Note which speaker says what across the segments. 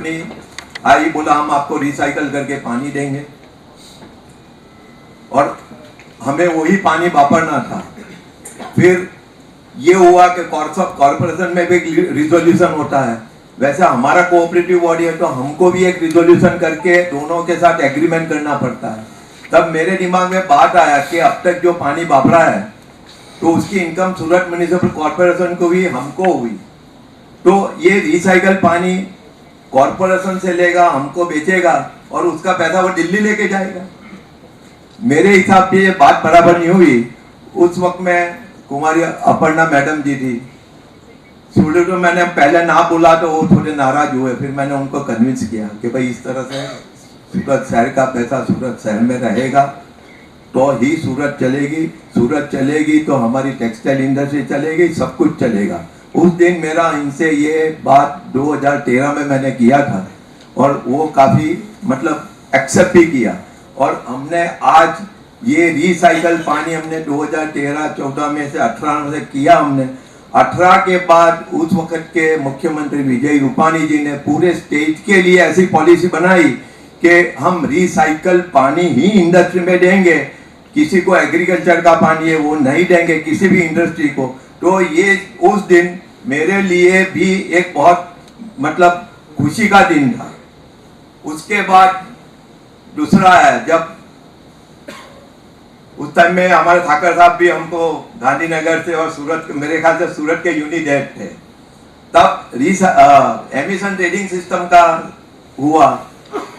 Speaker 1: Company आई, बोला हम आपको रिसाइकल करके पानी देंगे और हमें वही पानी वापरना था। फिर ये हुआ कि कॉर्पोरेशन में भी रिजोल्यूशन होता है, वैसे हमारा कोऑपरेटिव बॉडी है तो हमको भी एक रिजोल्यूशन करके दोनों के साथ एग्रीमेंट करना पड़ता है। तब मेरे दिमाग में बात आया कि अब तक जो पानी वापरा है तो उसकी इनकम सूरत म्युनिसिपल कॉर्पोरेशन को भी हमको हुई, तो ये रिसाइकल पानी कॉर्पोरेशन से लेगा, हमको बेचेगा और उसका पैसा वो दिल्ली लेके जाएगा। मेरे हिसाब से ये बात बराबर नहीं हुई। उस वक्त में कुमारी अपर्णा मैडम जी थी, स्टूडेंट को मैंने पहले ना बोला तो वो थोड़े नाराज हुए, फिर मैंने उनको कन्विंस किया कि भाई इस तरह से सूरत शहर का पैसा सूरत शहर में रहेगा तो ही सूरत चलेगी, सूरत चलेगी तो हमारी टेक्सटाइल इंडस्ट्री चलेगी, सब कुछ चलेगा। उस दिन मेरा इनसे ये बात 2013 में मैंने किया था और वो काफ़ी मतलब एक्सेप्ट भी किया और हमने आज ये रिसाइकल पानी हमने 2013-14 में से 18 से किया। हमने 18 के बाद उस वक्त के मुख्यमंत्री विजय रूपानी जी ने पूरे स्टेट के लिए ऐसी पॉलिसी बनाई कि हम रिसाइकल पानी ही इंडस्ट्री में देंगे, किसी को एग्रीकल्चर का पानी है वो नहीं देंगे किसी भी इंडस्ट्री को। तो ये उस दिन मेरे लिए भी एक बहुत मतलब खुशी का दिन था। उसके बाद दूसरा है, जब उस टाइम में हमारे ठाकर साहब भी हमको गांधीनगर से और सूरत, मेरे ख्याल से सूरत के यूनिट हेड थे, तब एमिशन ट्रेडिंग सिस्टम का हुआ।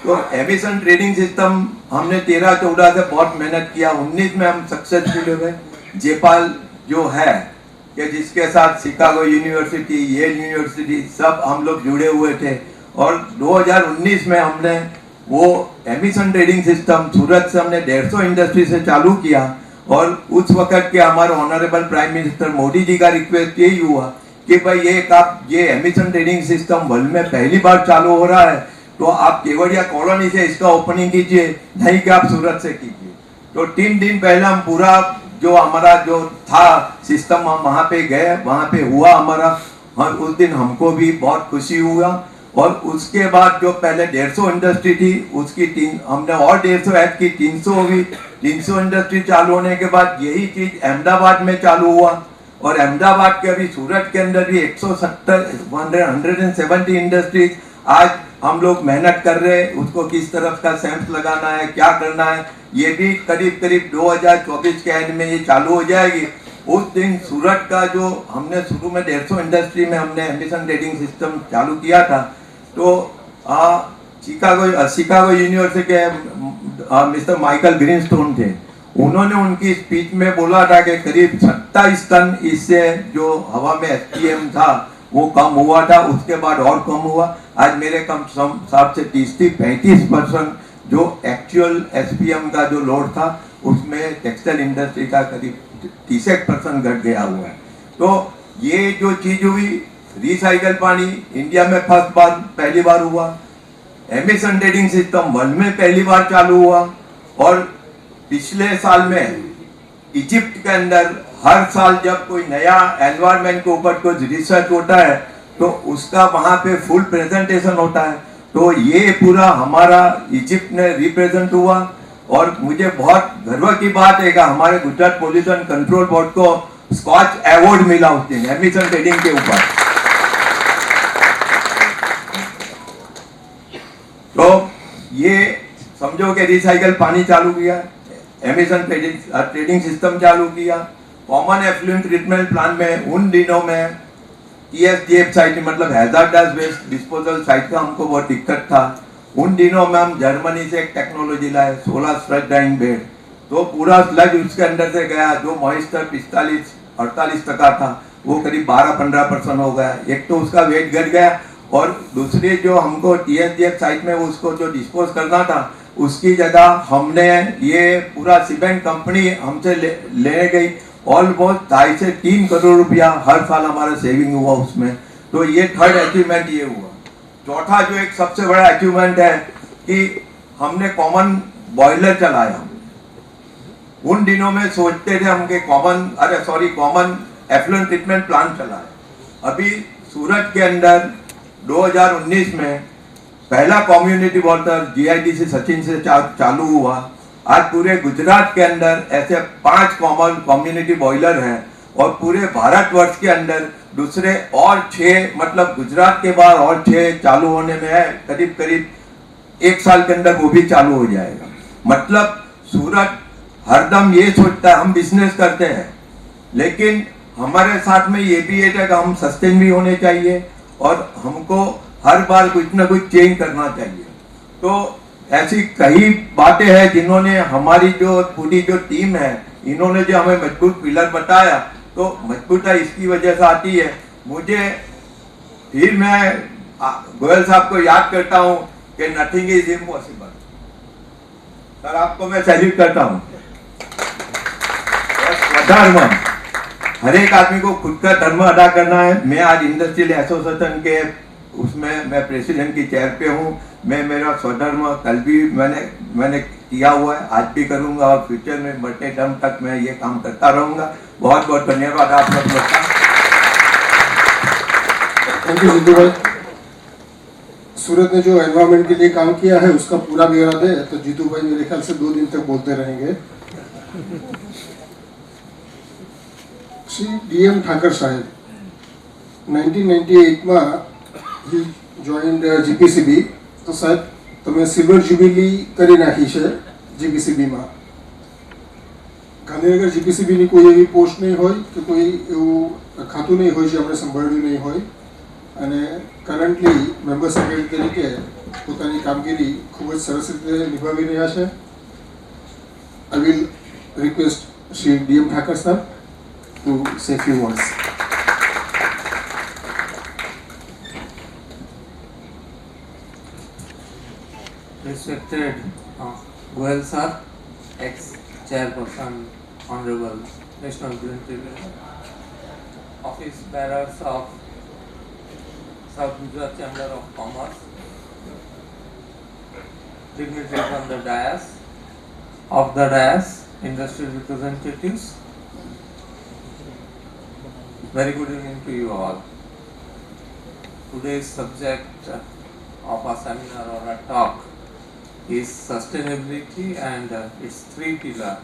Speaker 1: तो एमिशन ट्रेडिंग सिस्टम हमने 13-14 से बहुत मेहनत किया, 19 में हम सक्सेसफुल हुए। जेपाल जो है कि जिसके साथ शिकागो यूनिवर्सिटी, येल यूनिवर्सिटी सब हम लोग जुड़े हुए थे और 2019 में हमने वो एमिशन ट्रेडिंग सिस्टम सूरत से हमने 150 इंडस्ट्री से चालू किया और उस वक्त के हमारे honourable prime minister Modi ji का रिक्वेस्ट यही हुआ कि भाई ये एमिशन ट्रेडिंग सिस्टम वर्ल्ड में पहली बार चालू हो रहा है तो आप केवड़िया कॉलोनी से इसका ओपनिंग कीजिए, नहीं कि आप सूरत से कीजिए। तो 3 दिन पहले हम पूरा जो हमारा जो था सिस्टम हम वहाँ पे गए, वहाँ पे हुआ हमारा और उस दिन हमको भी बहुत खुशी हुआ। और उसके बाद जो पहले 150 इंडस्ट्री थी उसकी हमने और 150 ऐड की, 300 हुई। 300 इंडस्ट्री चालू होने के बाद यही चीज अहमदाबाद में चालू हुआ और अहमदाबाद के अभी सूरत के अंदर भी 170 इंडस्ट्रीज आज हम लोग मेहनत कर रहे हैं, उसको किस तरफ का सैंप्स लगाना है, क्या करना है, ये भी करीब 2024 के एंड में ये चालू हो जाएगी। उस दिन सूरत का जो हमने शुरू में 150 इंडस्ट्री में हमने एमिशन ट्रेडिंग सिस्टम चालू किया था, तो शिकागो यूनिवर्सिटी के मिस्टर माइकल ग्रीनस्टोन थे, उन्होंने उनकी स्पीच में बोला था कि करीब 27 टन इससे जो हवा में एसपीएम था वो कम हुआ था, उसके बाद और कम हुआ। आज मेरे कम हिसाब से 30-35% जो एक्चुअल एसपीएम का जो लोड था उसमें टेक्सटाइल इंडस्ट्री का करीब 30% घट गया हुआ है। तो ये जो चीज हुई, रिसाइकल पानी इंडिया में पहली बार हुआ, एमिशन ट्रेडिंग सिस्टम वर्ल्ड में पहली बार चालू हुआ और पिछले साल में इजिप्ट के अंदर हर साल जब कोई नया एनवायरनमेंट के ऊपर कोई रिसर्च होता है तो उसका वहां पे फुल प्रेजेंटेशन होता है। तो ये पूरा हमारा इजिप्ट में रिप्रेजेंट हुआ और मुझे बहुत गर्व की बात है कि हमारे गुजरात पोल्यूशन कंट्रोल बोर्ड को स्कॉच अवार्ड मिला उस दिन एमिशन ट्रेडिंग के ऊपर। तो ये समझो कि रिसाइकल पानी चालू किया, एमिशन ट्रेडिंग सिस्टम चालू किया, कॉमन एफ्लुएंट ट्रीटमेंट प्लान में उन दिनों में TSDF साइट मतलब हैजार्डस वेस्ट डिस्पोजल साइट का हमको बहुत दिक्कत था। उन दिनों में हम जर्मनी से एक टेक्नोलॉजी लाए 16 स्लज ड्राइंग बेड, तो पूरा स्लज उसके अंदर से गया, जो मॉइस्चर 45-48% था वो करीब 12-15% हो गया। एक तो उसका वेट घट गया और दूसरी जो हमको TSDF साइट में उसको जो डिस्पोज करना था उसकी जगह हमने ये पूरा सीमेंट कंपनी हमसे ले गई। ऑलमोस्ट 2.5 से 3 करोड़ रुपया हर साल हमारा सेविंग हुआ उसमें। तो ये थर्ड अचीवमेंट ये हुआ। चौथा जो एक सबसे बड़ा अचीवमेंट है कि हमने कॉमन बॉयलर चलाया। उन दिनों में सोचते थे हम कॉमन एफ्लुएंट ट्रीटमेंट प्लांट चलाए। अभी सूरत के अंदर 2019 में पहला कम्युनिटी वाटर जीआईडीसी सचिन से चालू हुआ। आज पूरे गुजरात के अंदर ऐसे 5 कॉमन कम्युनिटी बॉयलर हैं और पूरे भारतवर्ष के अंदर दूसरे और 6, मतलब गुजरात के बाद और 6 चालू होने में है। करीब करीब 1 साल के अंदर वो भी चालू हो जाएगा। मतलब सूरत हरदम ये सोचता है हम बिजनेस करते हैं, लेकिन हमारे साथ में ये भी है कि हम सस्टेन भी होने चाहिए और हमको हर बार कुछ ना कुछ चेंज करना चाहिए। तो ऐसी कई बातें हैं जिन्होंने हमारी जो पूरी जो टीम है, इन्होंने जो हमें मजबूत पिलर बताया, तो मजबूता इसकी वजह से आती है। मुझे फिर मैं गोयल साहब को याद करता हूँ कि नथिंग इज इम्पॉसिबल। सर आपको मैं सैल्यूट करता हूँ। स्वधर्म, हर एक आदमी को खुद का धर्म अदा करना है। मैं आज इंडस्ट्रियल एसोसिएशन के उसमें मैं प्रेसिडेंट की चेयर पे हूँ। मैं मेरा स्वधर्म कल भी मैंने किया हुआ है, आज भी करूँगा और फ्यूचर में बढ़ते टर्म तक मैं ये काम करता रहूँगा। बहुत बहुत धन्यवाद आप लोग का।
Speaker 2: थैंक यू जीतू भाई। सूरत ने जो एनवायरमेंट के लिए काम किया है उसका पूरा ब्यौरा दे तो जीतू भाई मेरे ख्याल से 2 दिन तक बोलते रहेंगे। श्री डीएम ठाकर साहेब 1998 में he joined GPCB, તો સાહેબ તમે સિલ્વર જ્યુબિલી કરી નાખી છે GPCB માં। ગાંધીનગર GPCB ની કોઈ એવી પોસ્ટ નહીં હોય કે કોઈ એવું ખાતું નહીં હોય જે આપણે સંભાળ્યું નહીં હોય અને કરન્ટલી મેમ્બર સેક્રેટરી તરીકે પોતાની કામગીરી ખૂબ જ સરસ રીતે નિભાવી રહ્યા છે। I will request Shri DM Thakur sir to say few words.
Speaker 3: Respected Goel sir, ex-chairperson, Honorable National President, office bearers of South Gujarat Chamber of Commerce, dignitaries on the dais, industry representatives, very good evening to you all. Today's subject of a seminar or a talk is sustainability and its 3 pillars: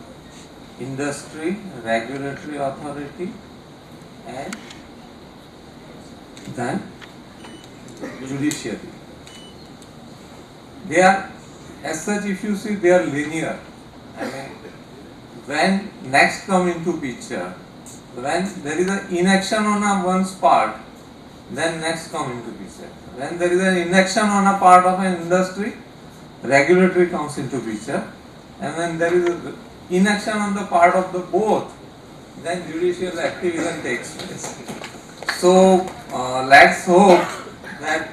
Speaker 3: industry, regulatory authority, and then judiciary. They are, as such, if you see, they are linear. I mean, when next come into picture, when there is an inaction on one's part, then next come into picture. When there is an inaction on a part of an industry, regulatory comes into picture, and when there is an inaction on the part of the both, then judicial activism takes place. So let's hope that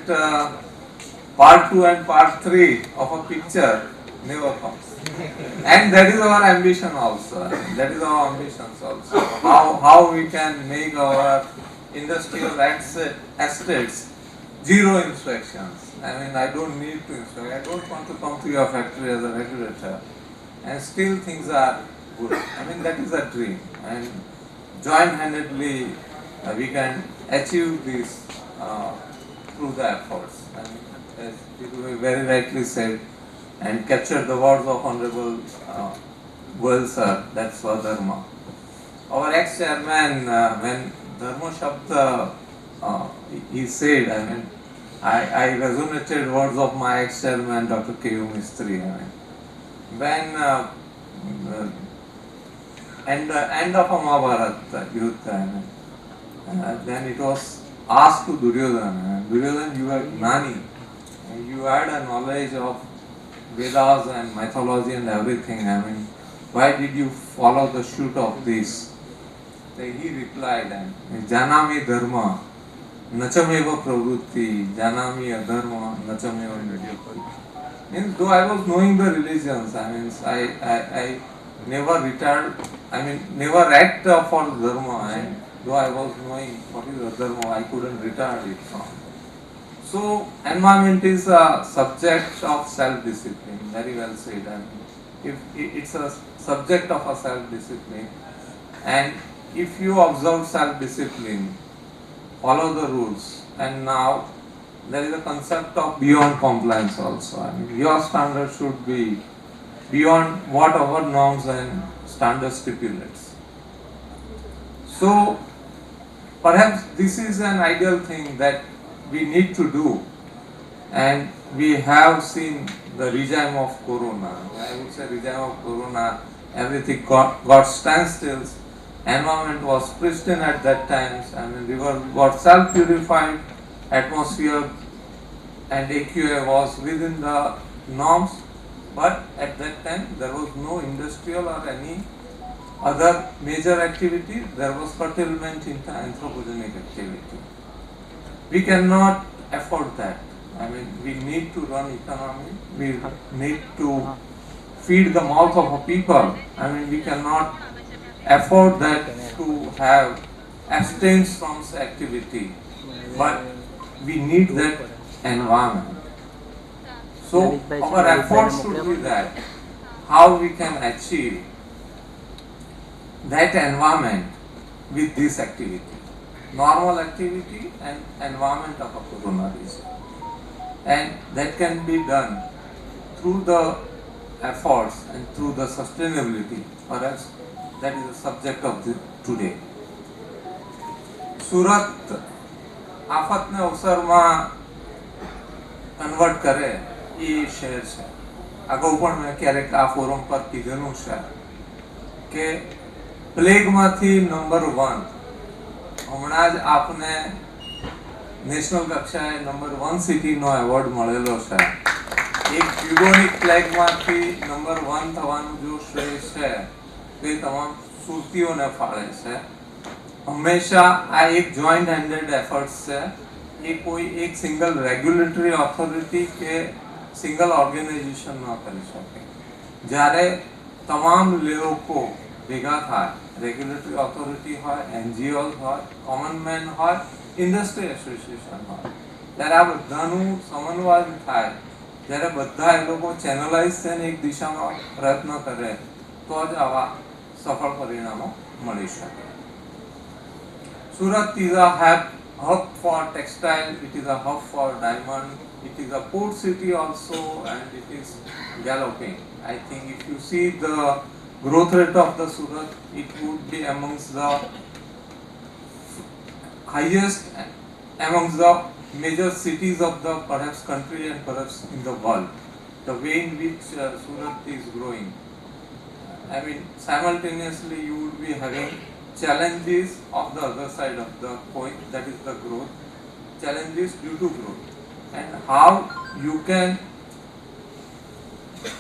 Speaker 3: part 2 and part 3 of a picture never comes. And that is our ambition also. That is our ambitions also. How we can make our industrial estates zero inspections. I mean, I don't need to inspect. I don't want to come to your factory as a regulator, and still things are good. I mean, that is a dream, and joint-handedly we can achieve this through the efforts. And as you very rightly said, and captured the words of Honorable Goel sir, that's Swadharma. Our ex-chairman, when Dharma Shabda he said, I mean, I resonated words of my ex-chairman Dr. K.U. Mistry. I mean, when end of Mahabharata Yudh, I mean, then it was asked to Duryodhana, Duryodhana, you are Gnani, and you had a knowledge of Vedas and mythology and everything. I mean, why did you follow the shoot of this? Then he replied, Janami dharma, nachameva pravrutti, janami adharma, nachameva nidyapi. Means though I was knowing the religions, I mean, I never retired, I mean, never act for dharma, and though I was knowing what is adharma, I couldn't retire it from. So, environment is a subject of self-discipline, very well said. I mean, if it's a subject of a self-discipline, and if you observe self-discipline, follow the rules, and now there is a concept of beyond compliance also. I mean, your standard should be beyond what our norms and standards stipulates. So perhaps this is an ideal thing that we need to do, and we have seen the regime of Corona. I would say regime of Corona, everything got standstills. Environment was pristine at that time. I mean, river got self-purified, atmosphere and AQA was within the norms. But at that time, there was no industrial or any other major activity. There was curtailment in the anthropogenic activity. We cannot afford that. I mean, we need to run economy. We need to feed the mouth of a people. I mean, we cannot afford that to have abstain from activity. But we need that environment. So our effort should be that how we can achieve that environment with this activity, normal activity and environment of a corona region. And that can be done through the efforts and through the sustainability. Perhaps that is the subject of today. Surat આફતને અવસરમાં convert કરે એ શહેર છે. અગાઉ પણ મેં ક્યારેક આ forum પર કીધેલું છે કે પ્લેગમાંથી નંબર 1 હમણાં જ આપને નેશનલ કક્ષાએ નંબર 1 સિટીનો એવોર્ડ મળેલો છે. એક યુગોનિક પ્લેગમાંથી નંબર 1 થવાનું જો શ્રેય છે તે તમામ સુરતીઓને ફાળે છે. હંમેશા આ એક જોઈન્ટ હેન્ડેડ એફર્ટ્સ છે. એ કોઈ એક સિંગલ રેગ્યુલેટરી ઓથોરિટી કે સિંગલ ઓર્ગેનાઇઝેશન ન કરી શકે. જ્યારે તમામ લોકો ભેગા થાય, રેગ્યુલેટરી ઓથોરિટી હોય, એનજીઓ હોય, કોમન મેન હોય, ઇન્ડસ્ટ્રી એસોસિએશન હોય, ત્યારે આ બધાનું સમન્વય થાય, જ્યારે બધા એ લોકો ચેનલાઇઝ થઈને એક દિશામાં પ્રયત્ન કરે તો જ આવા સફળ પરિણામો મળી શકે. Surat is a hub for textile, it is a hub for diamond, it is a port city also, and it is galloping. I think if you see the growth rate of the Surat, it would be amongst the highest amongst the major cities of the perhaps country and perhaps in the world. The way in which Surat is growing. I mean, simultaneously you would be having challenges of the other side of the coin, that is the growth, challenges due to growth, and how you can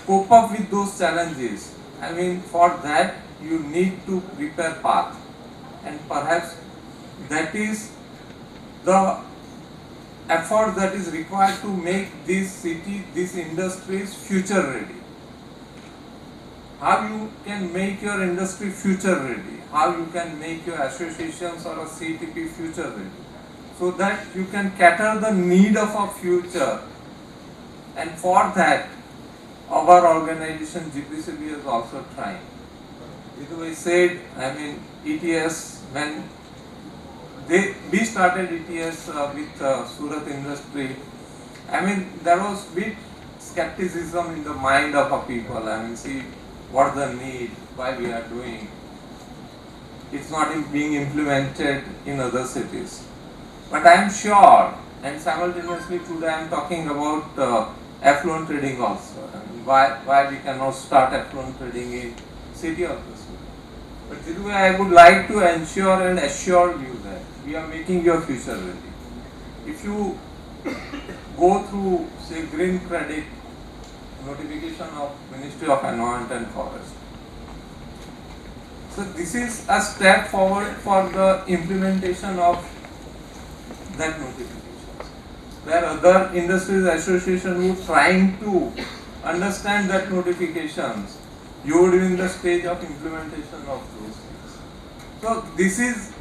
Speaker 3: cope up with those challenges. I mean, for that you need to prepare path, and perhaps that is the effort that is required to make this city, these industries future ready. How you can make your industry future ready, how you can make your associations or a CTP future ready, so that you can cater the need of a future. And for that, our organization Judiciery is also trying. We said, I mean, ETS, when we started ETS with Surat industry, I mean, there was bit skepticism in the mind of a people. I mean, see, what the need, why we are doing. It's not being implemented in other cities. But I am sure, and simultaneously today I am talking about affluent trading also. And why we cannot start affluent trading in city of the city. But this way I would like to ensure and assure you that we are making your future ready. If you go through, say, green credit notification of Ministry of Environment and Forest. So this is a step forward for the implementation of that notification. Where other industries association were trying to understand that notifications, you would be in the stage of implementation of those things. So this is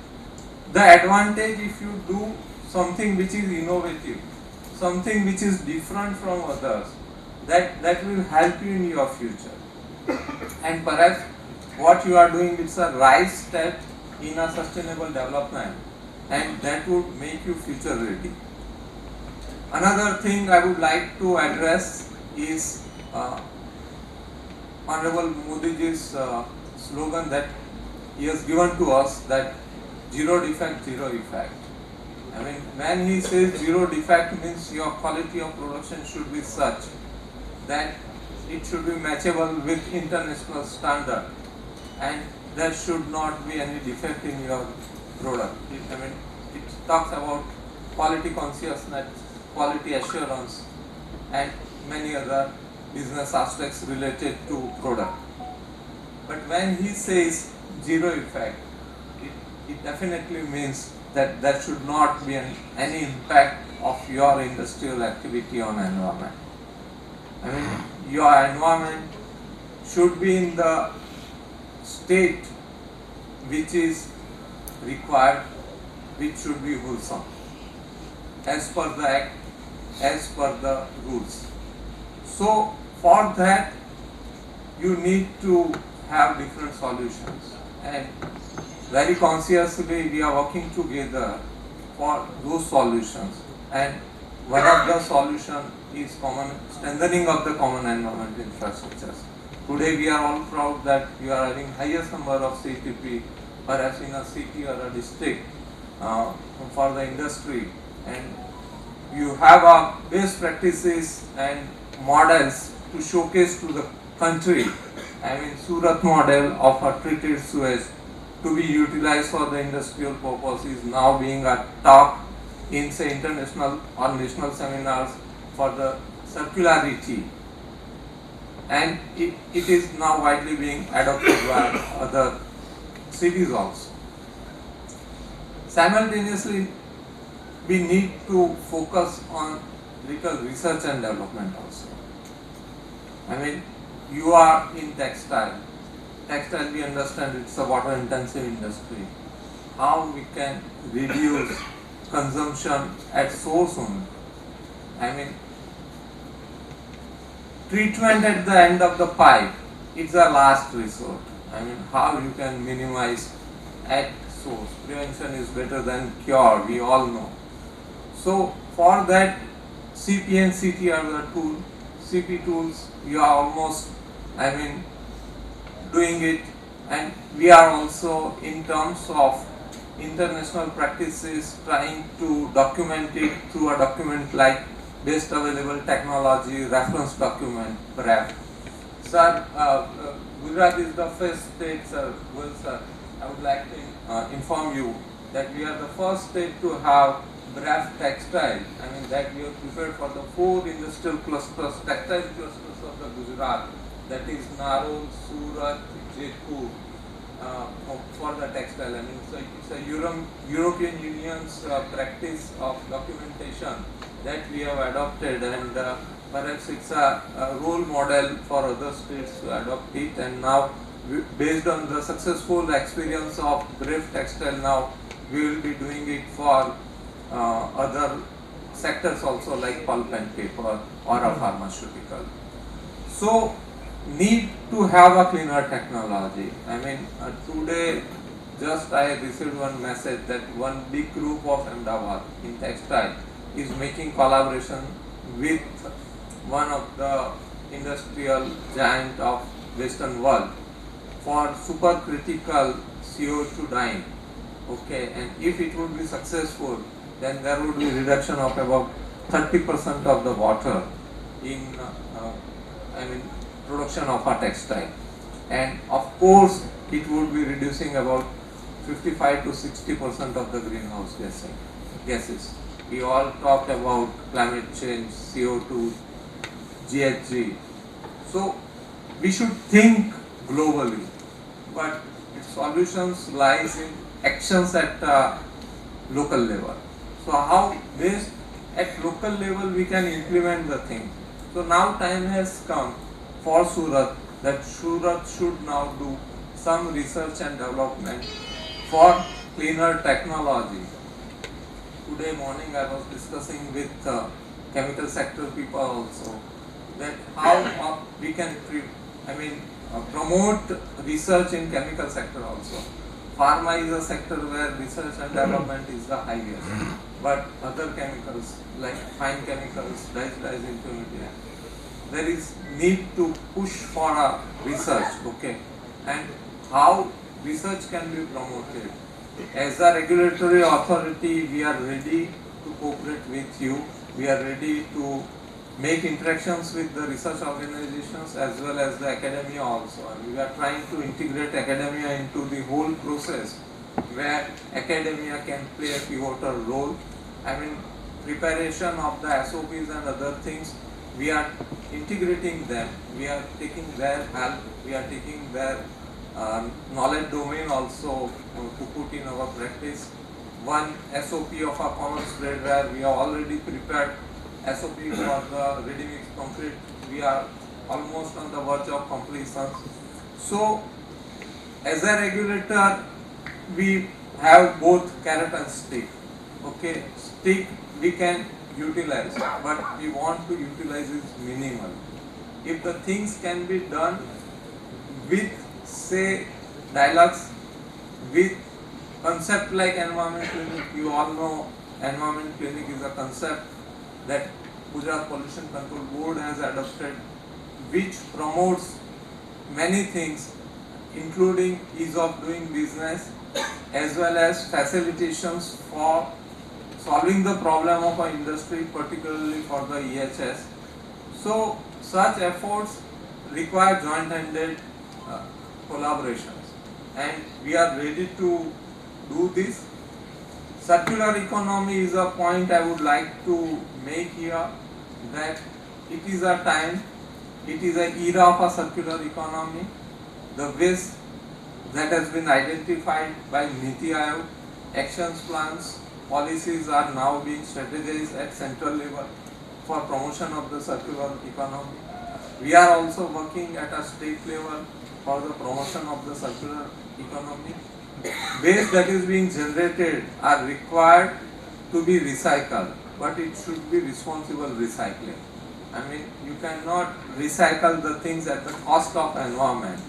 Speaker 3: the advantage if you do something which is innovative, something which is different from others. That will help you in your future. And perhaps what you are doing is a right step in a sustainable development, and that would make you future ready. Another thing I would like to address is Honorable Modi ji's slogan that he has given to us, that zero defect, zero effect. I mean, when he says zero defect means your quality of production should be such that it should be matchable with international standard, and there should not be any defect in your product. It talks about quality consciousness, quality assurance, and many other business aspects related to product. But when he says zero effect, it definitely means that there should not be any impact of your industrial activity on environment. I mean, your environment should be in the state which is required, which should be wholesome, as per the act, as per the rules. So for that you need to have different solutions, and very consciously we are working together for those solutions, and one of the solution is strengthening of the common environment infrastructures. Today we are all proud that we are having highest number of CTP, perhaps in a city or a district, for the industry, and you have a best practices and models to showcase to the country. I mean, Surat model of a treated sewage to be utilized for the industrial purpose is now being a talk in, say, international or national seminars for the circularity, and it is now widely being adopted by other cities also. Simultaneously, we need to focus on little research and development also. I mean, you are in textile. Textile, we understand it's a water intensive industry. How we can reduce consumption at source only. I mean, treatment at the end of the pipe, it's a last resort. I mean, how you can minimize at source. Prevention is better than cure, we all know. So for that, CP and CT are the tool. CP tools, you are almost, doing it, and we are also, in terms of international practices, trying to document it through a document like best available technology reference document, BRAF. Sir, Gujarat is the first state, sir. Well, sir, I would like to inform you that we are the first state to have BRAF textile. That we have prepared for the 4 industrial clusters, textile clusters of the Gujarat. That is Narol, Surat, Jaipur, for the textile. So it's a European Union's practice of documentation that we have adopted, and perhaps it's a role model for other states to adopt it. And now, based on the successful experience of Brave Textile, now we will be doing it for other sectors also, like pulp and paper or a pharmaceutical. So, need to have a cleaner technology. Today just I received one message that one big group of Ahmedabad in textile is making collaboration with one of the industrial giant of Western world for supercritical CO2 dyeing. Okay, and if it would be successful, then there would be reduction of about 30% of the water in production of a textile, and of course it would be reducing about 55 to 60% of the greenhouse gases. We all talked about climate change, CO2, GHG. So we should think globally, but its solutions lies in actions at local level. So how best at local level we can implement the thing. So now time has come for Surat that Surat should now do some research and development for cleaner technology. Today morning I was discussing with chemical sector people also that how we can promote research in chemical sector also. pharma is a sector where research and development is the highest, but other chemicals like fine chemicals, dyes intermediate, there is need to push for a research, okay, and how research can be promoted. As a regulatory authority, we are ready to cooperate with you. We are ready to make interactions with the research organizations as well as the academia also. And we are trying to integrate academia into the whole process where academia can play a pivotal role. I mean, preparation of the SOPs and other things, we are integrating them. We are taking their help. We are taking their knowledge domain also to put in our practice. One SOP of a commerce trade where we are already prepared SOP for the ready mix concrete, we are almost on the verge of completion. So as a regulator, we have both carrot and stick. Okay, stick we can utilize, but we want to utilize it minimal. If the things can be done with, say, dialogues, with concept like environment clinic, you all know environment clinic is a concept that Gujarat Pollution Control Board has adopted, which promotes many things, including ease of doing business as well as facilitations for solving the problem of our industry, particularly for the EHS. So such efforts require joint-handed collaborations, and we are ready to do this. Circular economy is a point I would like to make here, that it is a time, it is an era of a circular economy. The waste that has been identified by Niti Aayog, actions plans, policies are now being strategized at central level for promotion of the circular economy. We are also working at a state level for the promotion of the circular economy. Waste that is being generated are required to be recycled, but it should be responsible recycling. I mean, you cannot recycle the things at the cost of environment,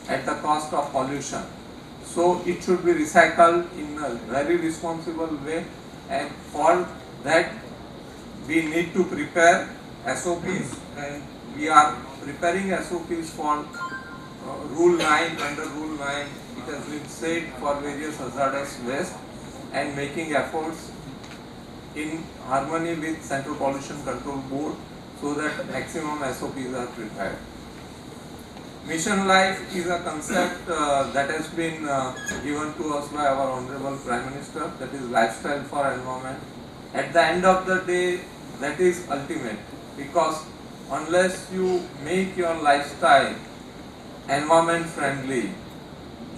Speaker 3: at the cost of pollution. So it should be recycled in a very responsible way, and for that we need to prepare SOPs, and we are preparing SOPs for Rule 9. Under Rule 9, it has been said for various hazardous waste, and making efforts in harmony with Central Pollution Control Board so that maximum SOPs are prepared. Mission Life is a concept that has been given to us by our Honorable Prime Minister, that is lifestyle for environment. At the end of the day, that is ultimate, because unless you make your lifestyle environment friendly,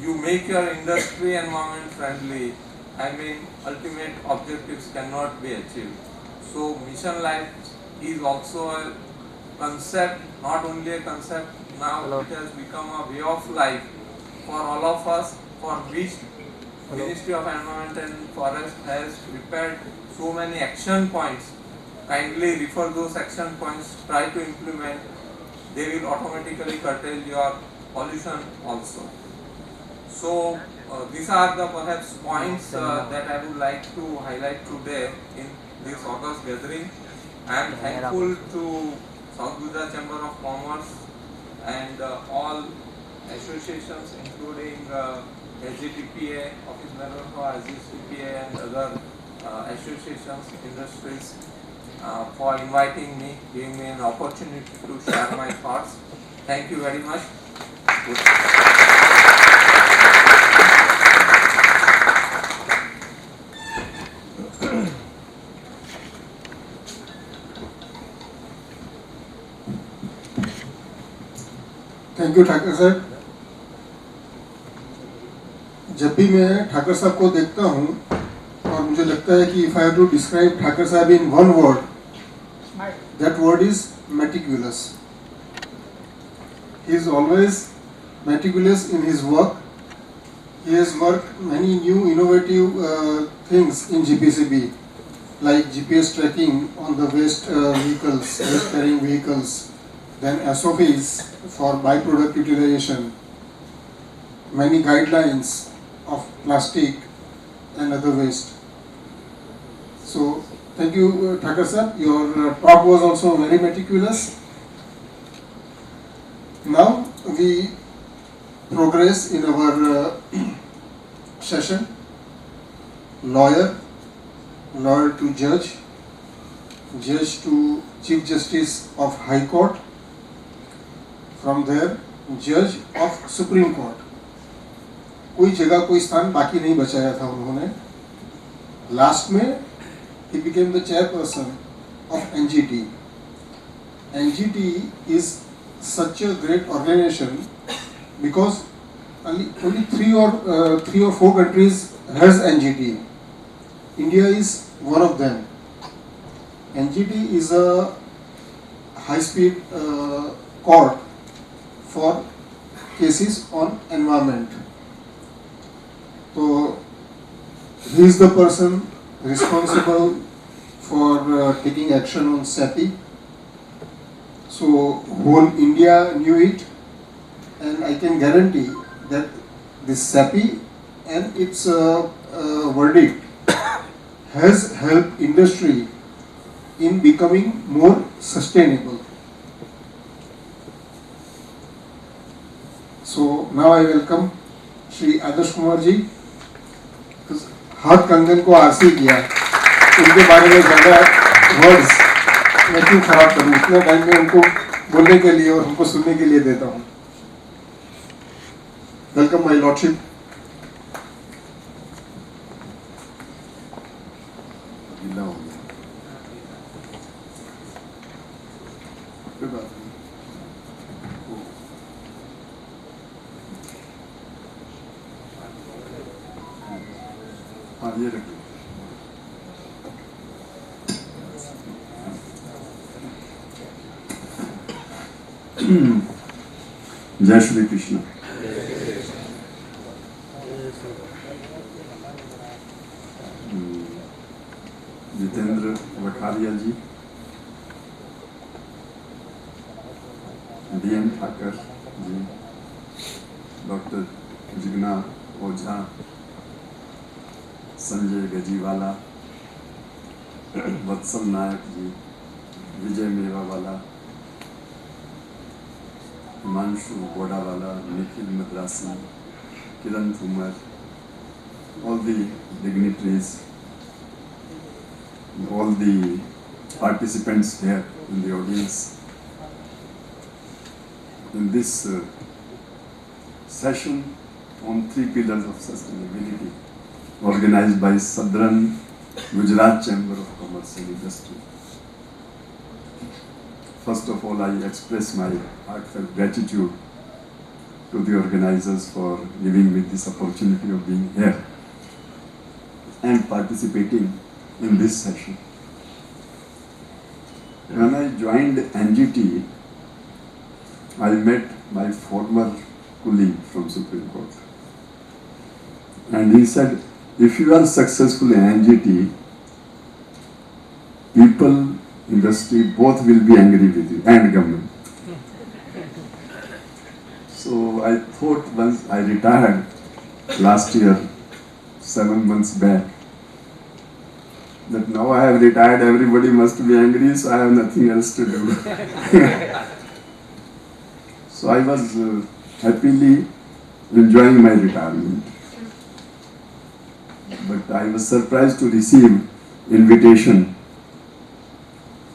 Speaker 3: you make your industry environment friendly, I mean, ultimate objectives cannot be achieved. So Mission Life is also a concept, not only a concept, now it has become a way of life for all of us, for which Ministry of Environment and Forest has prepared so many action points. Kindly refer those action points, try to implement, they will automatically curtail your pollution also. So these are the perhaps points that I would like to highlight today in this August gathering. I am thankful to South Gujarat Chamber of Commerce and all associations, including SGCCI, Office Member for SGCCI and other associations, industries, for inviting me, giving me an opportunity to share my thoughts. Thank you very much.
Speaker 2: Thank you Thakar साहब। जब भी मैं ठाकर साहब को देखता हूँ और मुझे लगता है कि if I have to describe Thakar साहब in one word, that word is meticulous. He is always meticulous in his work. He has worked many new innovative things in GPCB, like GPS tracking on the waste vehicles, waste carrying vehicles, then SOPs for byproduct utilization, many guidelines of plastic and other waste. So thank you, Thakur sir. Your talk was also very meticulous. Now we progress in our session. Lawyer to judge, judge to Chief Justice of High Court, from there जज of supreme court. कोई जगह कोई स्थान बाकी नहीं बचाया था उन्होंने. लास्ट में he became the chairperson of NGT. NGT is such a great organization because only three or four countries has NGT. India is one of them. NGT is a high-speed court for cases on environment. So he is the person responsible for taking action on SAPI. So whole India knew it, and I can guarantee that this SAPI and its verdict has helped industry in becoming more sustainable. So now I welcome Shri Adarsh Kumar ji. हाथ कंगन को RC किया, उनके बारे में ज़्यादा words मैं क्यों खराब करूँ, उतना टाइम मैं उनको बोलने के लिए और हमको सुनने के लिए देता हूँ. Welcome my lordship.
Speaker 4: ये रखिए. Jai Shri Krishna. Jitendra Vakharia ji, DM Thakar ji, doctor Jigna Ojha, Sanjay Gajiwala, Vatsal Nayak ji, Vijay Mewawala, Himanshu Godawala, Nikhil Madrasi, Kiran Thumar, all the dignitaries, all the participants here in the audience. In this session on 3 pillars of sustainability, organized by Southern Gujarat Chamber of Commerce and Industry. First of all, I express my heartfelt gratitude to the organizers for giving me this opportunity of being here and participating in this session. When I joined NGT, I met my former colleague from Supreme Court, and he said, if you are successful in NGT, people, industry, both will be angry with you and government. So I thought once I retired last year, 7 months back, that now I have retired, everybody must be angry, so I have nothing else to do. So I was happily enjoying my retirement. But I was surprised to receive invitation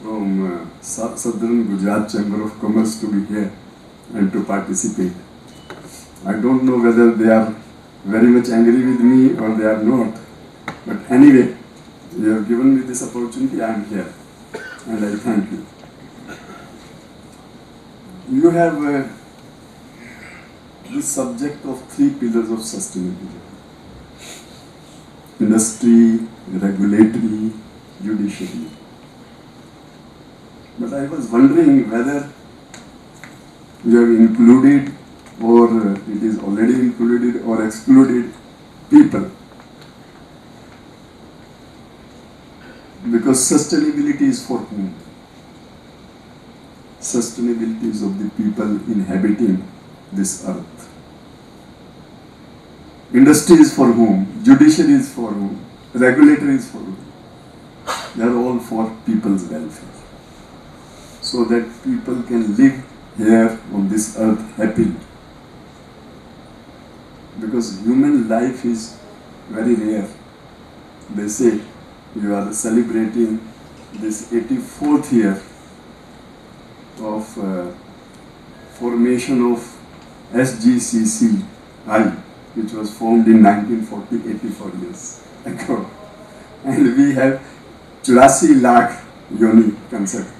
Speaker 4: from Southern Gujarat Chamber of Commerce to be here and to participate. I don't know whether they are very much angry with me or they are not. But anyway, you have given me this opportunity, I am here. And I thank you. You have this subject of 3 pillars of sustainability. Industry, regulatory, judiciary. But I was wondering whether you have included or it is already included or excluded people. Because sustainability is for whom? Sustainability is of the people inhabiting this earth. industry is for whom, judiciary is for whom, regulatory is for whom. They are all for people's welfare. So that people can live here on this earth happily. Because human life is very rare. They say you are celebrating this 84th year of formation of SGCCI, which was formed in 1940, 84 years ago. And we have 84 lakh yoni concept.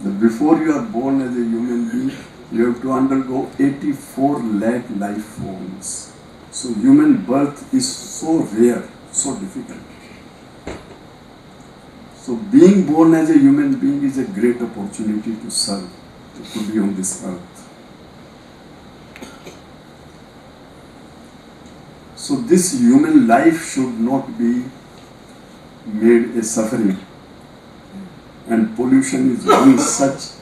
Speaker 4: That before you are born as a human being, you have to undergo 84 lakh life forms. So human birth is so rare, so difficult. So being born as a human being is a great opportunity to serve, to be on this earth. So this human life should not be made a suffering. And pollution is one such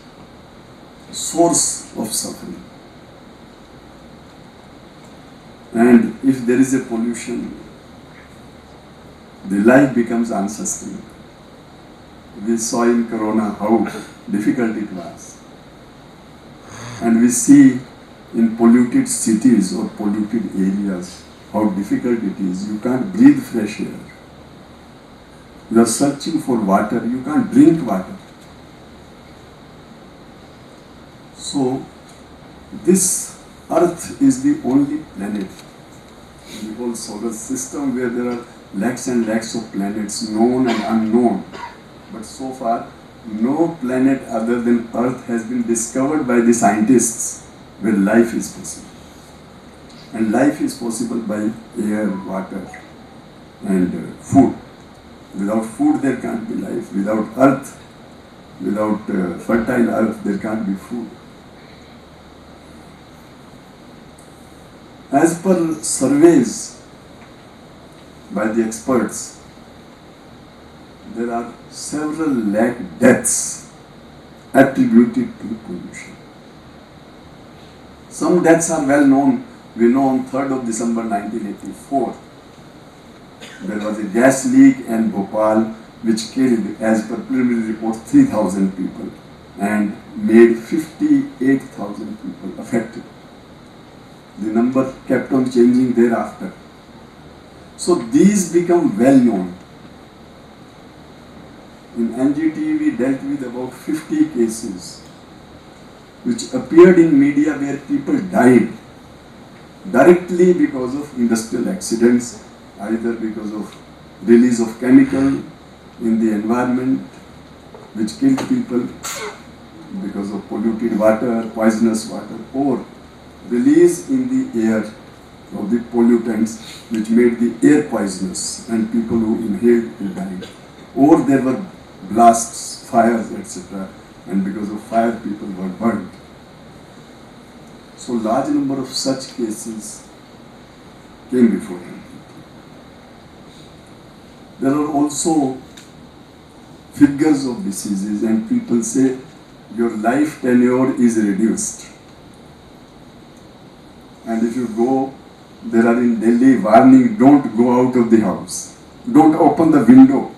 Speaker 4: source of suffering. And if there is a pollution, the life becomes unsustainable. We saw in Corona how difficult it was. And we see in polluted cities or polluted areas how difficult it is. You can't breathe fresh air. You are searching for water, you can't drink water. So, this earth is the only planet in the whole solar system where there are lakhs and lakhs of planets, known and unknown. But so far, no planet other than Earth has been discovered by the scientists where life is possible. And life is possible by air, water, and food. Without food, there can't be life. Without earth, without fertile earth, there can't be food. As per surveys by the experts, there are several lakh deaths attributed to pollution. Some deaths are well known. We know on 3rd of December 1984, there was a gas leak in Bhopal which killed, as per preliminary report, 3,000 people and made 58,000 people affected. The number kept on changing thereafter. So these become well known. In NGT we dealt with about 50 cases which appeared in media where people died directly because of industrial accidents, either because of release of chemical in the environment which killed people, because of polluted water, poisonous water, or release in the air of the pollutants which made the air poisonous and people who inhaled and died. Or there were blasts, fires, etc. and because of fire people were burned. So large number of such cases came before him. There are also figures of diseases and people say your life tenure is reduced. And if you go, there are in Delhi warning, don't go out of the house. Don't open the window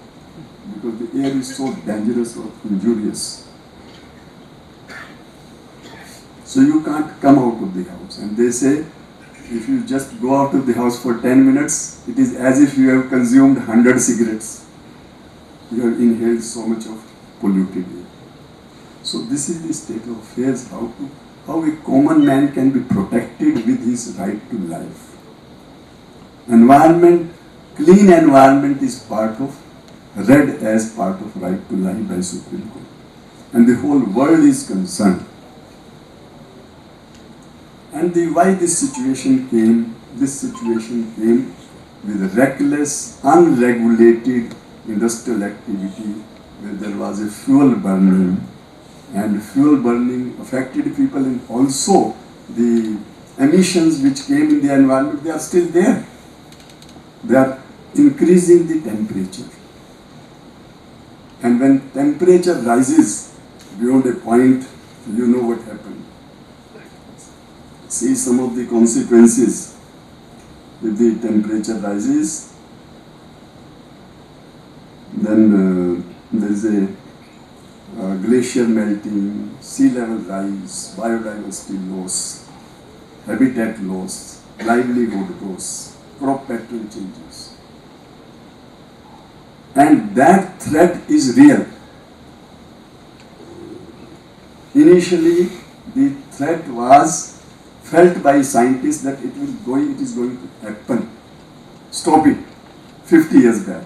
Speaker 4: because the air is so dangerous or injurious. So you can't come out of the house. And they say, if you just go out of the house for 10 minutes, it is as if you have consumed 100 cigarettes. You have inhaled so much of polluted air. So this is the state of affairs, how a common man can be protected with his right to life. Environment, clean environment is read as part of right to life by Supreme Court. And the whole world is concerned. And why this situation came with reckless, unregulated industrial activity where there was a fuel burning, and fuel burning affected people, and also the emissions which came in the environment, they are still there. They are increasing the temperature. And when temperature rises beyond a point, you know what happened. See some of the consequences if the temperature rises, then there is a glacier melting, sea level rise, biodiversity loss, habitat loss, livelihood loss, crop pattern changes. And that threat is real. Initially, the threat was felt by scientists that it is going to happen. Stop it. 50 years back.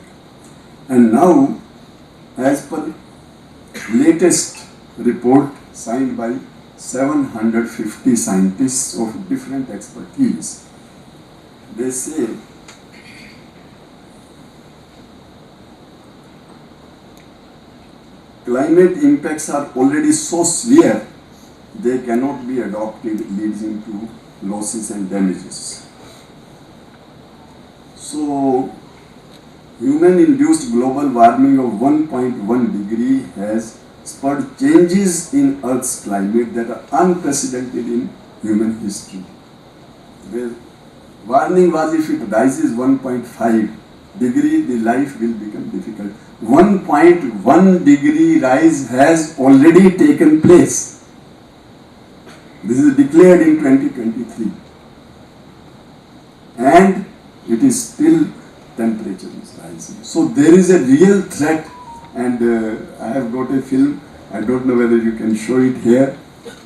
Speaker 4: And now, as per latest report signed by 750 scientists of different expertise, they say climate impacts are already so severe they cannot be adopted, leading to losses and damages. So, human-induced global warming of 1.1 degree has spurred changes in Earth's climate that are unprecedented in human history. Where warning was if it rises 1.5 degree, the life will become difficult. 1.1 degree rise has already taken place. This is declared in 2023. And it is still temperature is rising. So there is a real threat, and I have got a film, I don't know whether you can show it here,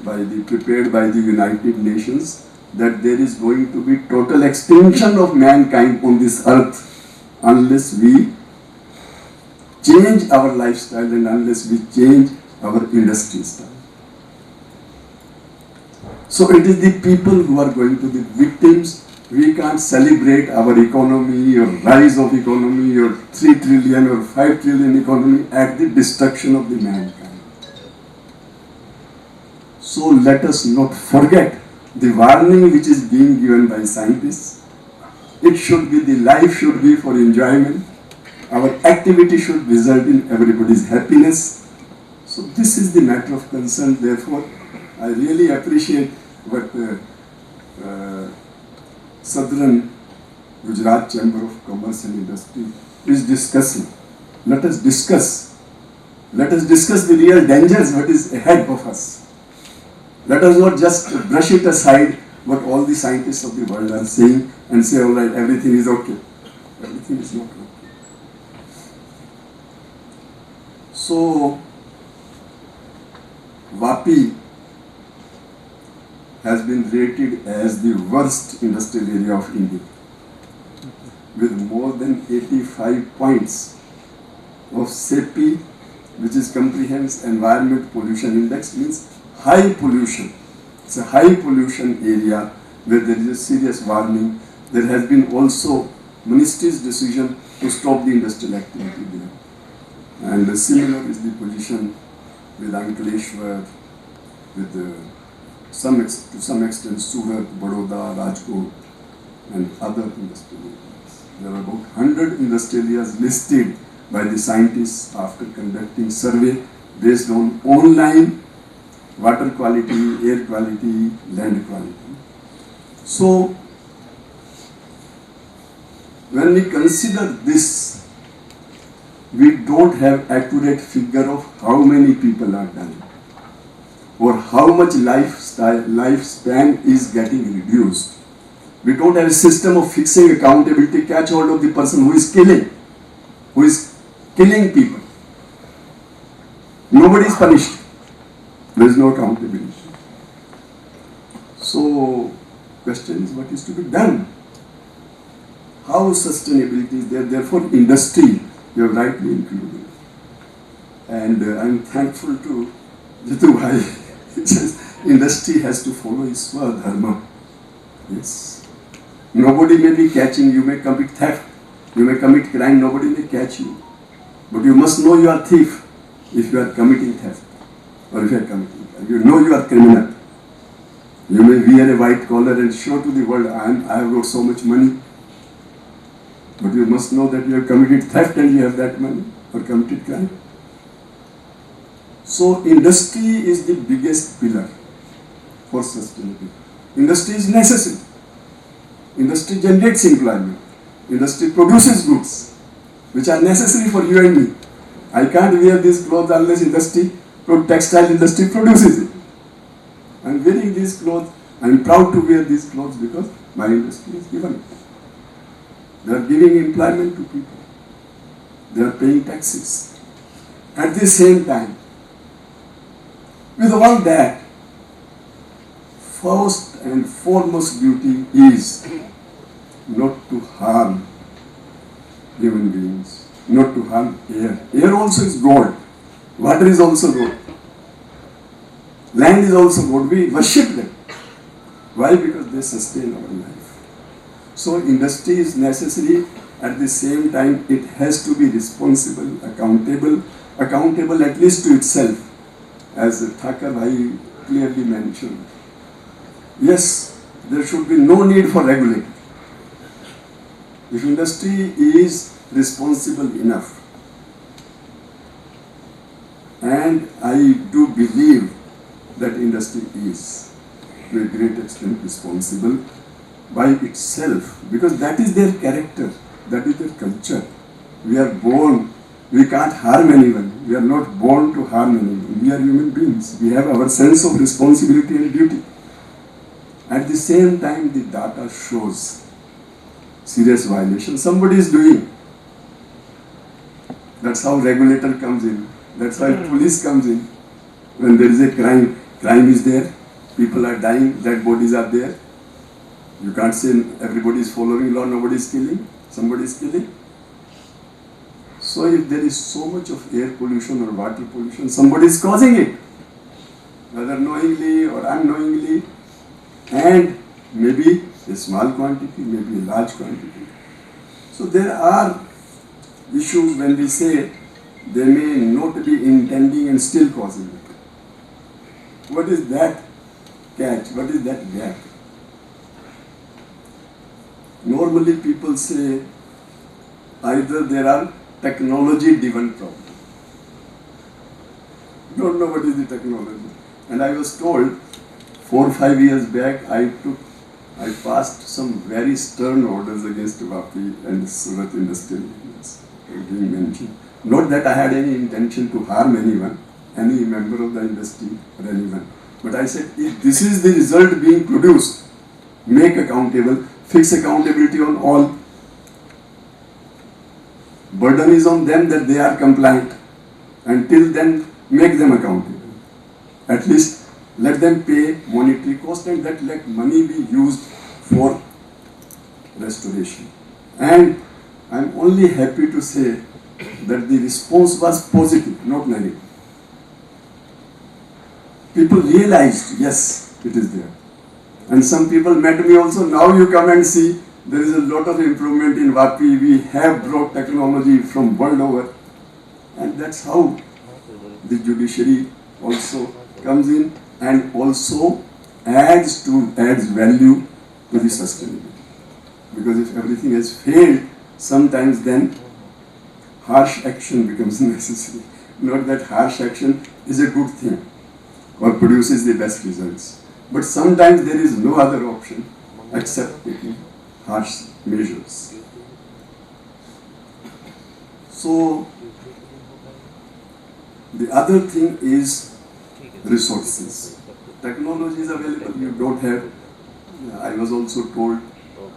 Speaker 4: prepared by the United Nations, that there is going to be total extinction of mankind on this earth unless we change our lifestyle and unless we change our industry style. So it is the people who are going to be victims. We can't celebrate our economy or rise of economy or 3 trillion or 5 trillion economy at the destruction of the mankind. So let us not forget the warning which is being given by scientists. It should be, the life should be for enjoyment. Our activity should result in everybody's happiness. So this is the matter of concern. Therefore, I really appreciate what Southern Gujarat Chamber of Commerce and Industry is discussing. Let us discuss the real dangers what is ahead of us. Let us not just brush it aside what all the scientists of the world are saying and say, all right, everything is okay. Everything is not okay. So, Vapi has been rated as the worst industrial area of India, with more than 85 points of CEPI, which is Comprehensive Environment Pollution Index, means high pollution. It's a high pollution area where there is a serious warning. There has been also Ministry's decision to stop the industrial activity there. And similar is the position with Ankleshwar, with to some extent Surat, Baroda, Rajkot, and other industrial areas. There are about 100 industrial areas listed by the scientists after conducting survey based on online water quality, air quality, land quality. So, when we consider this, we don't have accurate figure of how many people are dying or how much lifespan is getting reduced. We don't have a system of fixing accountability, catch hold of the person who is killing people. Nobody is punished. There is no accountability. So, question is what is to be done? How sustainability is there? Therefore, industry, you have rightly included. And I am thankful to Jitu Bhai. It says industry has to follow its dharma. Yes. Nobody may be catching you, may commit theft, you may commit crime, nobody may catch you. But you must know you are thief if you are committing theft or if you are committing crime. You know you are criminal. You may wear a white collar and show to the world, I have got so much money. But you must know that you have committed theft and you have that money or committed crime. So industry is the biggest pillar for sustainability. Industry is necessary. Industry generates employment. Industry produces goods which are necessary for you and me. I can't wear these clothes unless textile industry produces it. I'm wearing these clothes. I'm proud to wear these clothes because my industry is given it. They are giving employment to people. They are paying taxes. At the same time, with all that, first and foremost duty is not to harm human beings, not to harm air. Air also is gold. Water is also gold. Land is also gold. We worship them. Why? Because they sustain our life. So industry is necessary. At the same time, it has to be responsible, accountable at least to itself, as Thakur Bhai clearly mentioned. Yes, there should be no need for regulating. If industry is responsible enough, and I do believe that industry is to a great extent responsible by itself, because that is their character, that is their culture. We are born, we can't harm anyone. We are not born to harm anyone. We are human beings. We have our sense of responsibility and duty. At the same time, the data shows serious violation somebody is doing. That's how regulator comes in. That's why police comes in. When there is a crime is there, people are dying, dead bodies are there. You can't say everybody is following law, nobody is killing, somebody is killing. So if there is so much of air pollution or water pollution, somebody is causing it, whether knowingly or unknowingly, and maybe a small quantity, maybe a large quantity. So there are issues when we say they may not be intending and still causing it. What is that catch? What is that gap? Normally people say either there are technology-driven problems. Don't know what is the technology. And I was told 4 or 5 years back, I passed some very stern orders against Vapi and Surat industrial units. Being mentioned. Not that I had any intention to harm anyone, any member of the industry or anyone. But I said, if this is the result being produced, make accountable, fix accountability on all. Burden is on them that they are compliant. Until then, make them accountable. At least let them pay monetary cost and that let money be used for restoration. And I'm only happy to say that the response was positive, not negative. People realized, yes, it is there. And some people met me also, now you come and see, there is a lot of improvement in Vapi. We have brought technology from world over. And that's how the judiciary also comes in and also adds value to the sustainability. Because if everything has failed, sometimes then harsh action becomes necessary. Not that harsh action is a good thing or produces the best results. But sometimes there is no other option except taking harsh measures. So the other thing is resources. Technology is available, you don't have. I was also told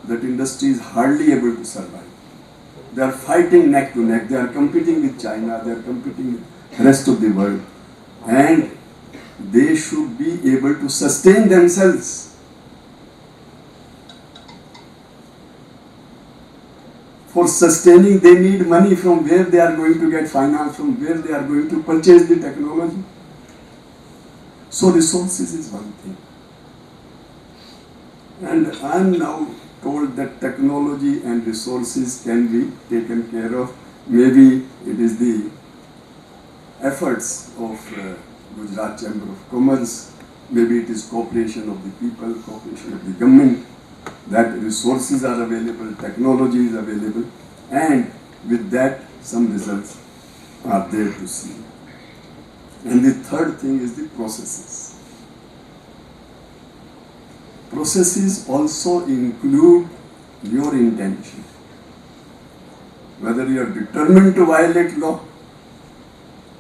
Speaker 4: that industry is hardly able to survive. They are fighting neck to neck, they are competing with China, they are competing with the rest of the world. And they should be able to sustain themselves. For sustaining, they need money. From where they are going to get finance, from where they are going to purchase the technology. So resources is one thing. And I am now told that technology and resources can be taken care of. Maybe it is the efforts of Gujarat Chamber of Commerce, maybe it is cooperation of the people, cooperation of the government, that resources are available, technology is available, and with that some results are there to see. And the third thing is the processes. Processes also include your intention. Whether you are determined to violate law.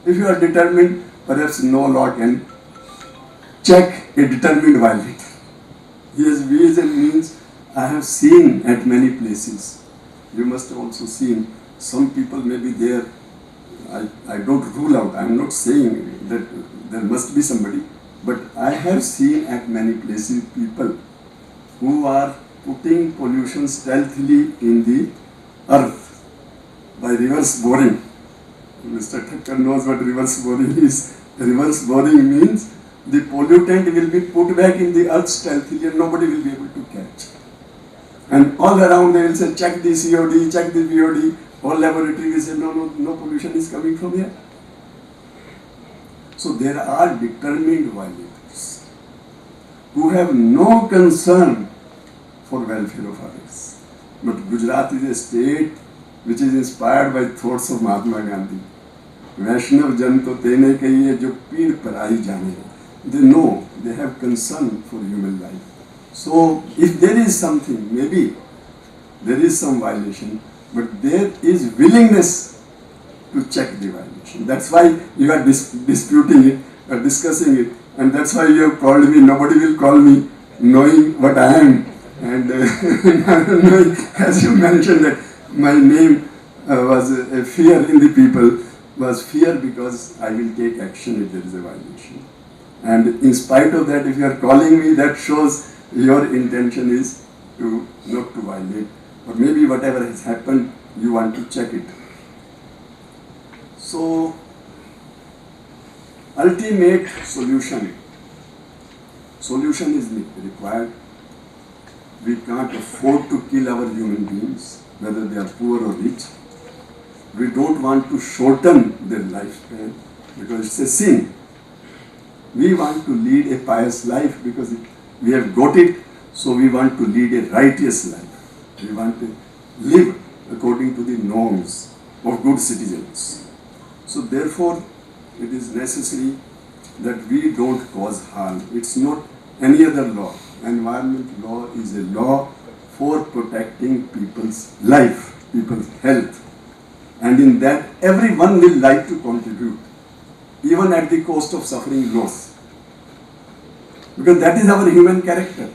Speaker 4: If you are determined, perhaps no law can check a determined violator. His ways and means I have seen at many places. You must have also seen some people may be there. I don't rule out, I am not saying that there must be somebody, but I have seen at many places people who are putting pollution stealthily in the earth by reverse boring. Mr. Thakkar knows what reverse boring is. Reverse boring means the pollutant will be put back in the earth stealthily and nobody will be able to catch. And all around they will say, check the COD, check the BOD. All laboratory will say, no pollution is coming from here. So there are determined violators who have no concern for welfare of others. But Gujarat is a state which is inspired by thoughts of Mahatma Gandhi. वैष्णव जन तो तेने कहिए जो पीड़ पर आई जाने. They know, they have concern for human life. So if there is something, maybe there is some violation, but there is willingness to check the violation. That's why you are disputing it or discussing it, and that's why you have called me. Nobody will call me knowing what I am. And as you mentioned that my name was a fear in the people, was fear because I will take action if there is a violation. And in spite of that, if you are calling me, that shows your intention is to not to violate, or maybe whatever has happened, you want to check it. So, ultimate solution is required. We can't afford to kill our human beings, whether they are poor or rich. We don't want to shorten their lifespan because it's a sin. We want to lead a pious life because we have got it, so we want to lead a righteous life. We want to live according to the norms of good citizens. So therefore, it is necessary that we don't cause harm. It's not any other law. Environment law is a law for protecting people's life, people's health. And in that, everyone will like to contribute, even at the cost of suffering loss. Because that is our human character,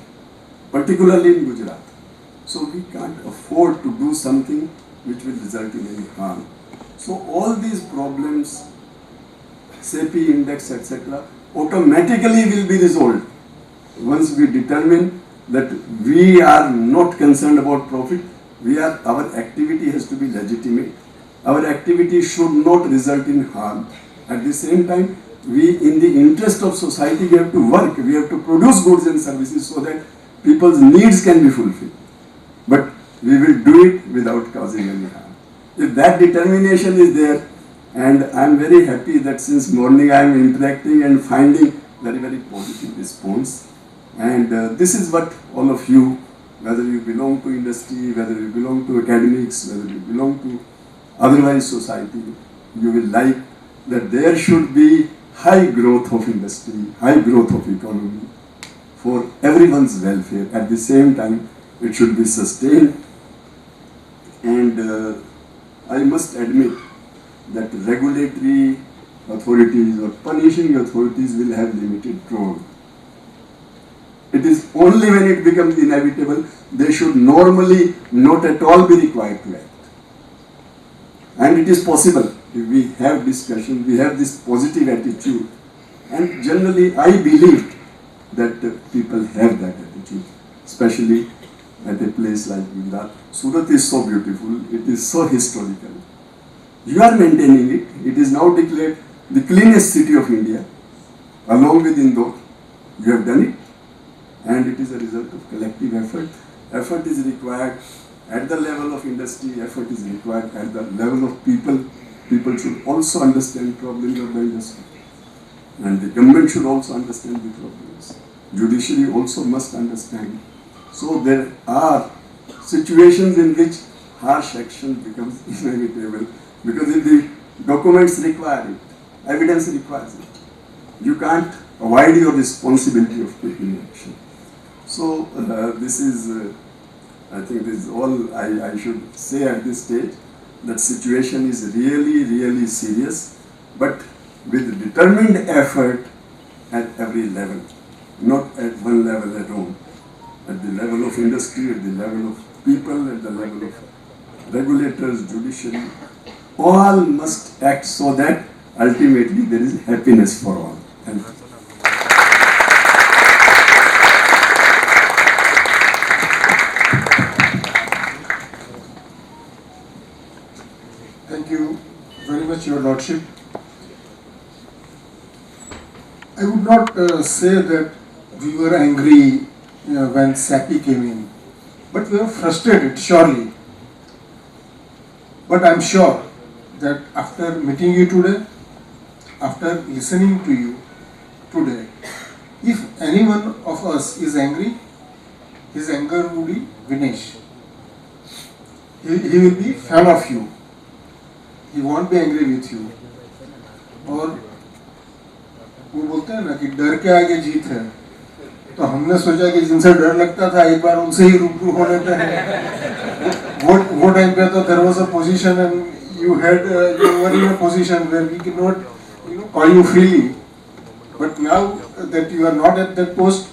Speaker 4: particularly in Gujarat. So we can't afford to do something which will result in any harm. So all these problems, SAPI index, etc., automatically will be resolved once we determine that we are not concerned about profit. Our activity has to be legitimate. Our activity should not result in harm. At the same time, we, in the interest of society, we have to work, we have to produce goods and services so that people's needs can be fulfilled. But we will do it without causing any harm. If that determination is there, and I am very happy that since morning I am interacting and finding very, very positive response. And this is what all of you, whether you belong to industry, whether you belong to academics, whether you belong to otherwise society, you will like that there should be high growth of industry, high growth of economy for everyone's welfare. At the same time, it should be sustained. And I must admit that regulatory authorities or punishing authorities will have limited role. It is only when it becomes inevitable, they should normally not at all be required to act. And it is possible if we have discussion, we have this positive attitude. And generally, I believe that people have that attitude, especially at a place like Gujarat. Surat is so beautiful, it is so historical. You are maintaining it. It is now declared the cleanest city of India, along with Indore. You have done it, and it is a result of collective effort. Effort is required at the level of industry, effort is required at the level of people. People should also understand problems of the industry. And the government should also understand the problems. Judiciary also must understand. So there are situations in which harsh action becomes inevitable because if the documents require it, evidence requires it. You can't avoid your responsibility of taking action. So this is I think this is all I should say at this stage. That situation is really, really serious, but with determined effort at every level, not at one level alone, at the level of industry, at the level of people, at the level of regulators, judiciary, all must act so that ultimately there is happiness for all. And
Speaker 2: Thank you very much, Your Lordship. I would not say that we were angry when SAPI came in, but we were frustrated, surely. But I'm sure that after meeting you today, after listening to you today, if any one of us is angry, his anger will be Vinesh. He will be fan of you. He won't be angry with you. और वो बोलते हैं ना कि डर के आगे जीत है, तो हमने सोचा कि जिनसे डर लगता था एक बार उनसे ही रूबरू हो लेते हैं। वो टाइम पे तो there was a position and you were in a position where we could not call you freely, but now that you are not at that post,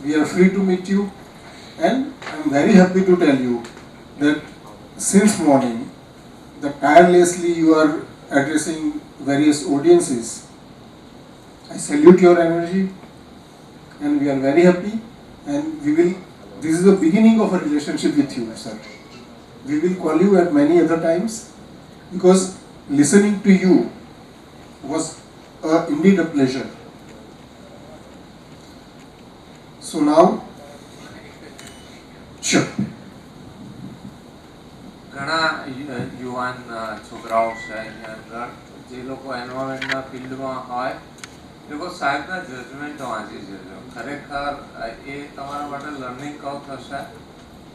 Speaker 2: we are free to meet you, and I am very happy to tell you that since morning that tirelessly you are addressing various audiences. I salute your energy, and we are very happy, and this is the beginning of a relationship with you, sir. We will call you at many other times, because listening to you was indeed a pleasure. So now, sure.
Speaker 3: ઘણા યુવાન છોકરાઓ છે અહીંયા અંદર જે લોકો એન્વાયરમેન્ટના ફિલ્ડમાં હોય એ લોકો સાહેબના જજમેન્ટ વાંચી જજો. ખરેખર એ તમારા માટે લર્નિંગ કર્વ થશે.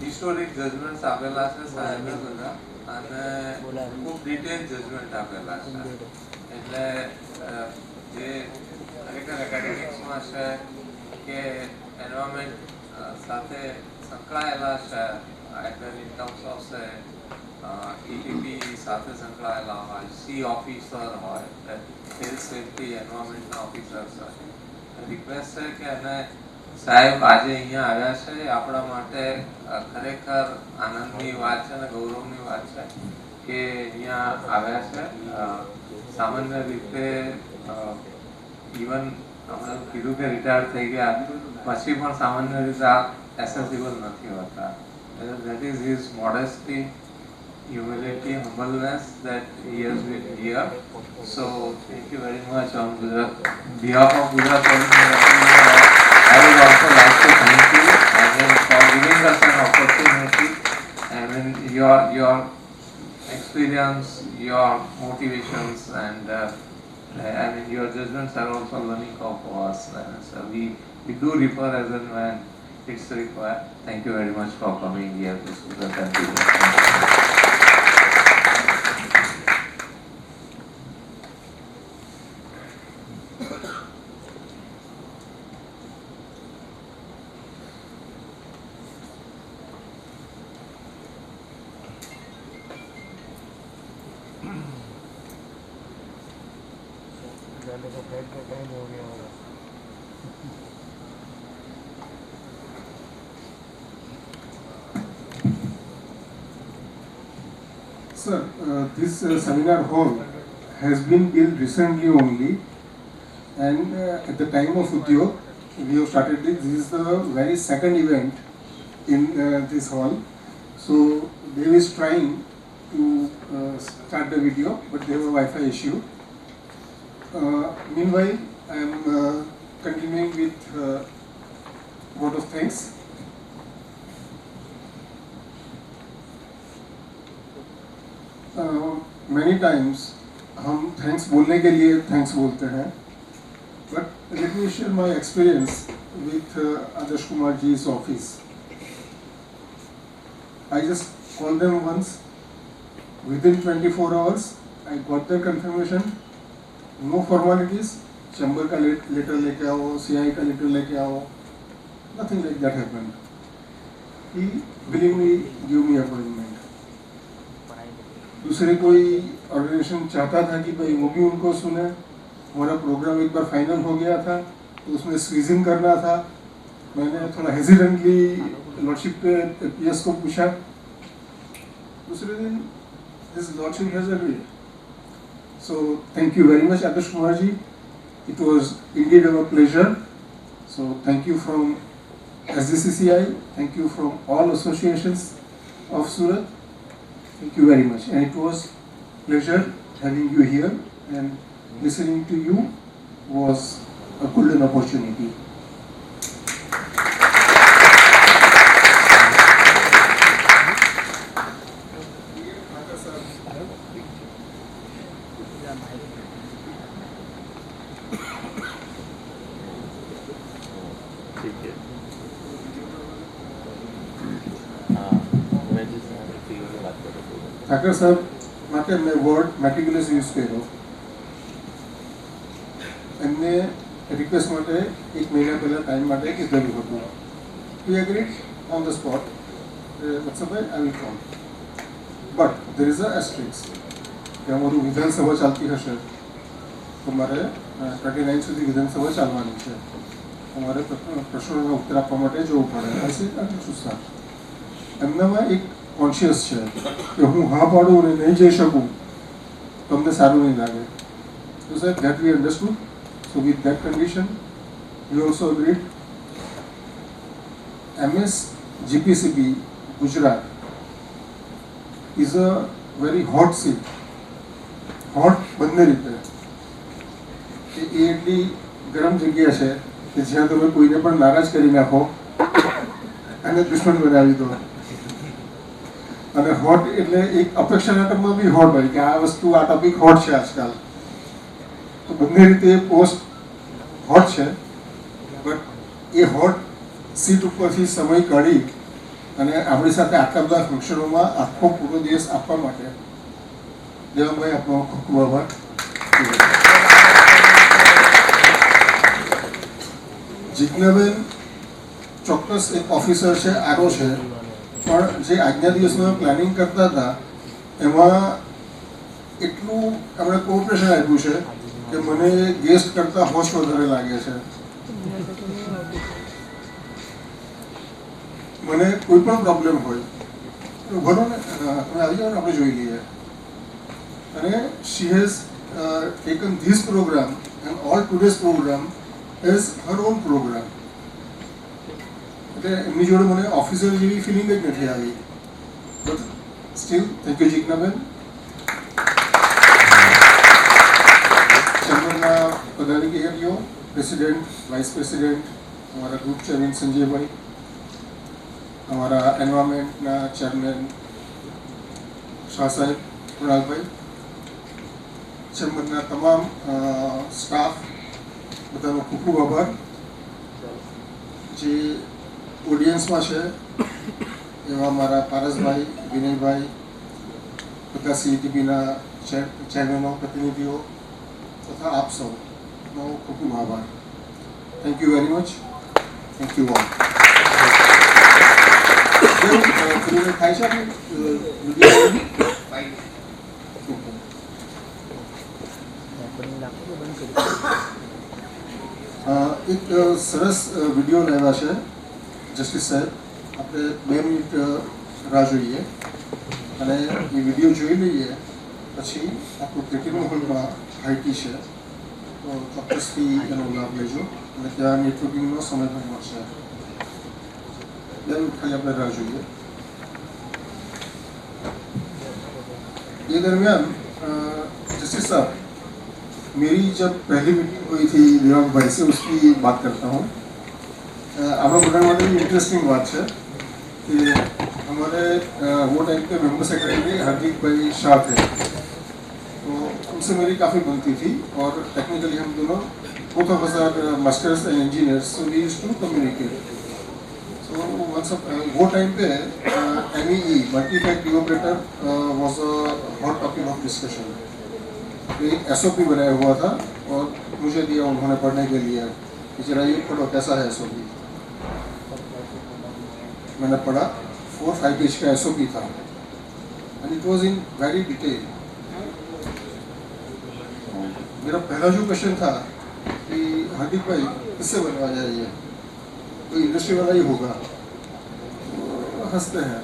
Speaker 3: હિસ્ટોરિક જજમેન્ટ્સ આપેલા છે સાહેબે બધા, અને ખૂબ ડિટેલ જજમેન્ટ આપેલા છે. એટલે જે ખરેખર એકેડેમિક્સમાં છે કે એન્વાયરમેન્ટ સાથે સંકળાયેલા છે, આઈધર ઇન ટર્મ્સ ઓફ છે ETP સાથે સંકળાયેલા હોય, સી ઓફિસર હોય, હેલ્થ સેફ્ટી એન્વાયરમેન્ટના ઓફિસર્સ હોય. રિક્વેસ્ટ છે કે એને સાહેબ આજે અહીંયા આવ્યા છે એ આપણા માટે ખરેખર આનંદની વાત છે અને ગૌરવની વાત છે કે અહીંયા આવ્યા છે. સામાન્ય રીતે ઇવન આપણે કીધું કે રિટાયર થઈ ગયા પછી પણ સામાન્ય રીતે આ એસેસિબલ નથી હોતા. That is his modesty, humility, humbleness that he has been here. So thank you very much on behalf of Gujarat Tourism. I would also like to thank you for giving us an opportunity. I mean your experience, your motivations, and I mean your judgments are also learning curve for us. So we do refer as and when it's required. Thank you very much for coming here to Surat and
Speaker 2: Sir, this seminar hall has been built recently only, and at the time of Udyog, we have started this. This is the very second event in this hall. So Dev is trying to start the video, but they have a Wi-Fi issue. Meanwhile, I am continuing with vote of thanks. Many times हम thanks बोलने के लिए thanks बोलते हैं, but let me share my experience with Adarsh Kumar जी's office. I just called them once. Within 24 hours, I got their confirmation. No formalities. Chamber का letter लेके आओ, CI का लेटर लेके आओ. Nothing like that happened. he willingly give me appointment. दूसरे कोई organisation चाहता था कि भाई वो भी उनको सुने, हमारा प्रोग्राम एक बार फाइनल हो गया था तो उसमें स्क्वीजिंग करना था, मैंने थोड़ा हेजिडेंटली लॉर्डशिप के पीएस को पूछा, दूसरे दिन his lordship has agreed. So thank you very much Adarsh Kumar ji, it was indeed our pleasure. So thank you from SGCCI, thank you from all associations of Surat, thank you very much, and it was pleasure having you here, and listening to you was a golden opportunity. Thakar સાહેબ માટે મેં word મેટિક્યુલસ use કર્યો, એમને request માટે એક મહિના પહેલાં time માટે કીધેલું હતું. he agreed on the spot, વત્સભાઈ I will come, but there is a asterisk કે અમારું વિધાનસભા ચાલતી હશે તો મારે 29 સુધી વિધાનસભા ચાલવાની છે, અમારે પ્રશ્નોના ઉત્તર આપવા માટે જવું પડે. એમનામાં એક કોન્શિયસ છે કે હું હા પાડું અને નહીં જઈ શકું તો અમને સારું નહીં લાગે. So sir, that we understood. So with that condition, we also agreed. MS GPCB Gujarat is a very hot seat. Hot બંને રીતે એ એટલી ગરમ જગ્યા છે કે જ્યાં તમે કોઈને પણ નારાજ કરી નાખો અને દુશ્મન બનાવી દો. અને હોટ એટલે એક અપેક્ષા નાટકમાં બી હોટ હોય કે આ વસ્તુ આ ટોપિક હોટ છે આજકાલ, તો બંને રીતે પોસ્ટ હોટ છે. બટ એ હોટ સીટ ઉપરથી સમય કાઢી અને આપણી સાથે આટલા બધા ફંક્શનોમાં આખો પૂરો દિવસ આપવા માટે દેવાભાઈ આપનો ખૂબ ખૂબ આભાર. જીજ્ઞાબેન ચોક્કસ એક ઓફિસર છે, આરો છે, પણ જે આજના દિવસમાં પ્લાનિંગ કરતા હતા એમાં એટલું એમણે કોઓપરેશન આપ્યું છે કે મને ગેસ્ટ કરતાં હોસ્ટ વધારે લાગે છે. મને કોઈ પણ પ્રોબ્લેમ હોય ભરો ને તમે આવી જાઓ ને આપણે જોઈ લઈએ. અને she has taken this programme and all today's programme as her own programme. એટલે એમની જોડે મને ઓફિસર જેવી ફિલિંગ જ નથી આવી. બટ સ્ટીલ થેન્ક યુ જીજ્ઞાબેન. ચેમ્બરના પદાધિકારીઓ, પ્રેસિડેન્ટ, વાઇસ પ્રેસિડેન્ટ, અમારા ગ્રુપ ચેરમેન સંજયભાઈ, અમારા એન્વાયરમેન્ટના ચેરમેન શાહ સાહેબ, કુણાલભાઈ, ચેમ્બરના તમામ સ્ટાફ બધાનો ખૂબ ખૂબ આભાર. જે ઓડિયન્સમાં છે એવા મારા પારસભાઈ, વિનયભાઈ, બધા CETBના ચેરમેનો, પ્રતિનિધિઓ તથા આપ સૌનો ખૂબ ખૂબ આભાર. Thank you very much. Thank you all. થાય છે એક સરસ વિડીયો લેવા છે જસ્ટિસ સાહેબ, આપણે 2 મિનિટ રાહ જોઈએ અને એ વિડીયો જોઈ લઈએ પછી આપણું પ્લેટિનમ હોલમાં હાઈટી છે તો ચોક્કસથી એનો લાભ લેજો અને ત્યાં નેટવર્કિંગનો સમય પણ મળશે. 2 મિનિટ ખાલી આપણે રાહ જોઈએ. ये दरमियान जस्टिस साहब, मेरी जब पहली मीटिंग हुई थी उद्योग भाई से, उसकी बात करता हूँ. आप लोग बताने वाले इंटरेस्टिंग बात है कि हमारे वो टाइम पे मेंबर सेक्रेटरी हार्दिक भाई शाह थे, तो उनसे मेरी काफ़ी बनती थी और टेक्निकली हम दोनों both of us are masters and engineers, so we used to communicate. So once वो टाइम पे MEE मल्टी-फैक्ट डिओपरेटर was a hot topic of discussion. एक SOP बनाया हुआ था और मुझे दिया उन्होंने पढ़ने के लिए कि जरा ये पढ़ो कैसा है SOP. मैंने पढ़ा 4-5 पेज का SOP था and it was in very detail. मेरा पहला जो क्वेश्चन था कि हार्दिक भाई किससे बनवाया जाए, ये कोई इंडस्ट्री वाला ही होगा। तो हंसते हैं,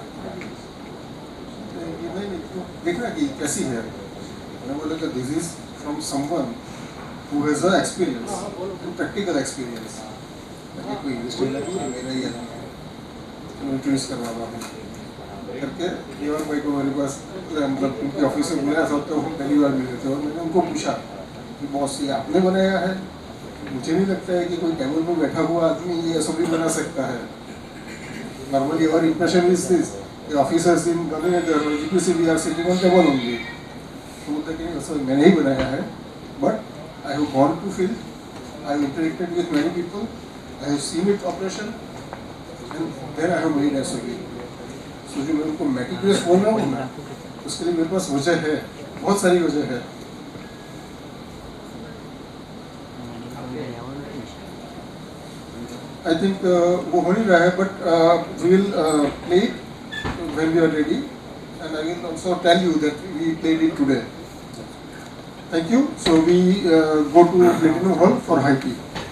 Speaker 2: नहीं तो देखना कि कैसी है। मैंने बोला कि this is from someone who has a experience, practical experience. कोई इंडस्ट्री लगी है मेरा ही आदमी है, तो इंट्रोड्यूस करवा रहा हूँ करके देवर भाई को मेरे पास मतलब उनके ऑफिस में बुलाया था, तो हम पहली बार मिले थे और मैंने उनको पूछा कि बॉस ये आपने बनाया है? मुझे नहीं लगता है कि कोई टेबल पर बैठा हुआ आदमी ये SOP बना सकता है। Normally our impression is this, the officers in GPC we are sitting on table only. तो बोलते कि नहीं मैंने ही बनाया है, but I have gone to field, I have interacted with many people, I have seen it operation, and then I have made SOP. So जो मैं उनको meticulous बोल रहा हूँ ना, उसके लिए मेरे पास वजह है, बहुत सारी वजह है। I think वो हो नहीं रहा है, but we will play it when we are ready, and I will also tell you that we played it today. Thank you. So we go to Platinum Hall for high tea.